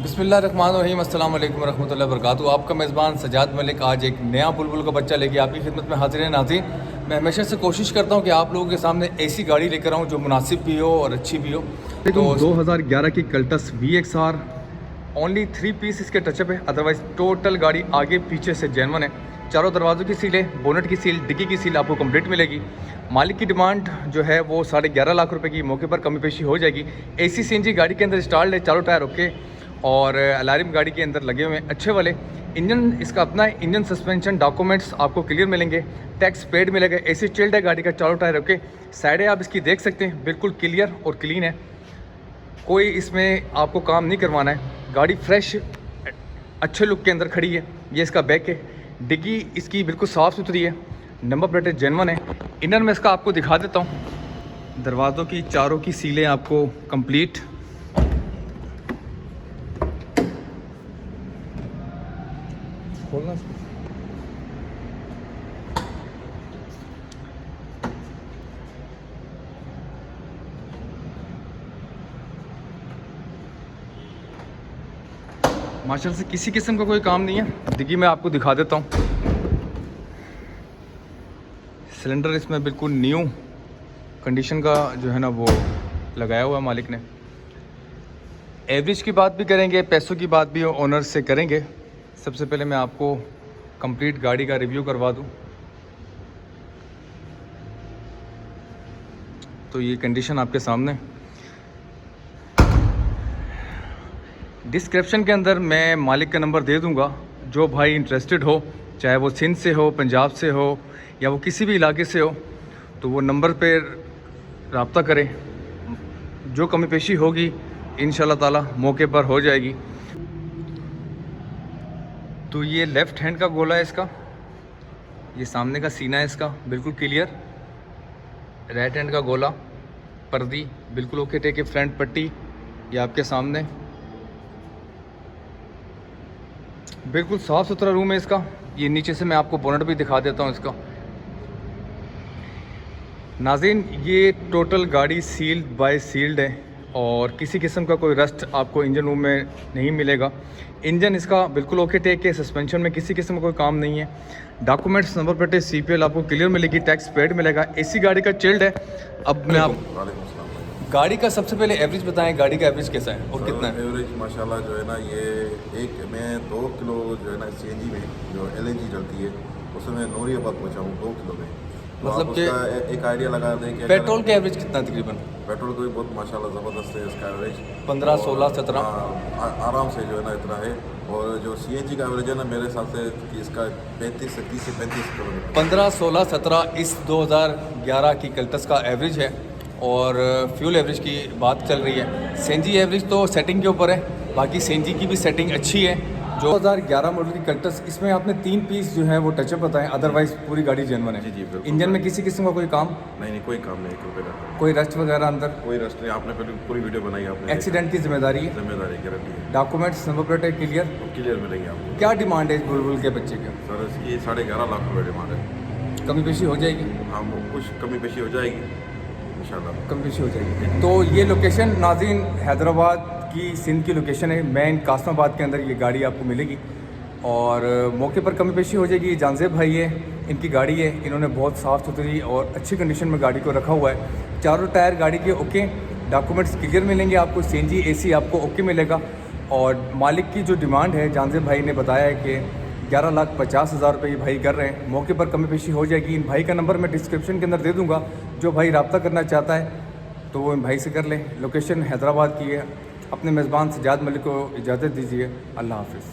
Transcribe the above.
बिस्मिल्लाहिर्रहमानिर्रहीम अस्सलाम वालेकुम रहमतुल्लाहि व बरकातुहू। आपका मेज़बान सजाद मलिक आज एक नया बुलबुल का बच्चा लेके आपकी खिदमत में हाजिर है। नाज़रीन, मैं हमेशा से कोशिश करता हूँ कि आप लोगों के सामने ऐसी गाड़ी लेकर आऊँ जो मुनासिब भी हो और अच्छी भी हो। तो 2011 की कल्टस VXR ओनली 3 पीस इसके टचअप है, अदरवाइज़ टोटल गाड़ी आगे पीछे से जेन्युइन है। चारों दरवाज़ों की सील है, बोनट की सील, डिक्की की सील आपको कंप्लीट मिलेगी। मालिक की डिमांड जो है वो 11.5 लाख रुपए की, मौके पर कमी पेशी हो जाएगी। AC CNG गाड़ी के अंदर इंस्टॉल्ड है, चारों टायर ओके और अलार्म गाड़ी के अंदर लगे हुए हैं अच्छे वाले। इंजन इसका अपना है, इंजन सस्पेंशन डॉक्यूमेंट्स आपको क्लियर मिलेंगे, टैक्स पेड मिलेगा, AC चिल्ड है गाड़ी का, चारों टायर ओके। साइडें आप इसकी देख सकते हैं बिल्कुल क्लियर और क्लीन है, कोई इसमें आपको काम नहीं करवाना है। गाड़ी फ्रेश अच्छे लुक के अंदर खड़ी है। ये इसका बैक है, डिग्गी इसकी बिल्कुल साफ़ सुथरी है, नंबर प्लेटें जेन्युइन है। इनर में इसका आपको दिखा देता हूँ, दरवाज़ों की चारों की सीलें आपको कंप्लीट, खोलना माशाल्लाह से किसी किस्म का कोई काम नहीं है। डिग्गी मैं आपको दिखा देता हूँ, सिलेंडर इसमें बिल्कुल न्यू कंडीशन का जो है ना वो लगाया हुआ है मालिक ने। एवरेज की बात भी करेंगे, पैसों की बात भी ओनर से करेंगे। सबसे पहले मैं आपको कंप्लीट गाड़ी का रिव्यू करवा दूं तो ये कंडीशन आपके सामने। डिस्क्रिप्शन के अंदर मैं मालिक का नंबर दे दूंगा, जो भाई इंटरेस्टेड हो, चाहे वो सिंध से हो, पंजाब से हो या वो किसी भी इलाके से हो, तो वो नंबर पे रब्ता करें। जो कमी पेशी होगी इंशाल्लाह ताला मौके पर हो जाएगी। तो ये लेफ़्ट हैंड का गोला है इसका, ये सामने का सीना है इसका बिल्कुल क्लियर। राइट हैंड का गोला, पर्दी बिल्कुल ओके टेके, फ्रंट पट्टी ये आपके सामने, बिल्कुल साफ़ सुथरा रूम है इसका। ये नीचे से मैं आपको बोनट भी दिखा देता हूँ इसका। नाज़रीन, ये टोटल गाड़ी सील्ड बाय सील्ड है और किसी किस्म का कोई रस्ट आपको इंजन रूम में नहीं मिलेगा। इंजन इसका बिल्कुल ओके टेक है, सस्पेंशन में किसी किस्म का कोई काम नहीं है। डॉक्यूमेंट्स, नंबर प्लेटें, CPL आपको क्लियर मिलेगी, टैक्स पेड मिलेगा। AC गाड़ी का चिल्ड है। अब मैं आप गाड़ी का सबसे पहले एवरेज बताएं, गाड़ी का एवरेज कैसा है और कितना है? एवरेज माशाल्लाह जो है ना, ये मैं 2 किलो जो है ना CNG में जो LNG चलती है उसमें नूरियाबाद पहुँचा हूँ 2 किलो में। मतलब कि एक आइडिया लगा दें कि पेट्रोल का एवरेज कितना तकरीबन? पेट्रोल तो बहुत माशाल्लाह ज़बरदस्त है इसका एवरेज, 15, 16, 17 आराम से जो है ना इतना है। और जो CNG का एवरेज है ना, मेरे हिसाब से कि इसका 30 से 35 किलोमीटर, 15, 16, 17 इस 2011 की कल्टस का एवरेज है। और फ्यूल एवरेज की बात चल रही है, CNG एवरेज तो सेटिंग के ऊपर है, बाकी CNG की भी सेटिंग अच्छी है। जो 2011 मॉडल की कल्टस, इसमें आपने 3 पीस जो है वो टचअप बताएं, अदरवाइज़ पूरी गाड़ी जेन्युइन है। जी बिल्कुल। इंजन में किसी किस्म का कोई काम नहीं, कोई काम नहीं, 1 रुपये का कोई रस्ट वगैरह अंदर कोई रस्ट नहीं। आपने पूरी वीडियो बनाई, आपने एक्सीडेंट की जिम्मेदारी है, जिम्मेदारी गारंटी है। डॉक्यूमेंट्स, नंबर प्लेटें क्लियर मिलेंगे आपको। क्या डिमांड है इस बुलबुल के बच्चे की? सर इसकी 11.5 लाख रुपये डिमांड है। कमी पेशी हो जाएगी? हाँ, कुछ कमी पेशी हो जाएगी इंशाल्लाह, कमी पेशी हो जाएगी। तो ये लोकेशन नाज़रीन हैदराबाद की, सिंध की लोकेशन है, मेन कासमाबाद के अंदर ये गाड़ी आपको मिलेगी और मौके पर कमी पेशी हो जाएगी। जानजेब भाई है, इनकी गाड़ी है, इन्होंने बहुत साफ़ सुथरी और अच्छी कंडीशन में गाड़ी को रखा हुआ है। चारों टायर गाड़ी के ओके, डॉक्यूमेंट्स क्लियर मिलेंगे आपको, CNG AC आपको ओके मिलेगा। और मालिक की जो डिमांड है, जानजेब भाई ने बताया है कि 11,50,000 रुपये भाई कर रहे हैं, मौके पर कमी पेशी हो जाएगी। इन भाई का नंबर मैं डिस्क्रिप्शन के अंदर दे दूँगा, जो भाई रब्ता करना चाहता है तो वो इन भाई से कर लें। लोकेशन हैदराबाद की है। अपने मेज़बान सजाद मलिक को इजाज़त दीजिए। अल्लाह हाफ़िज़।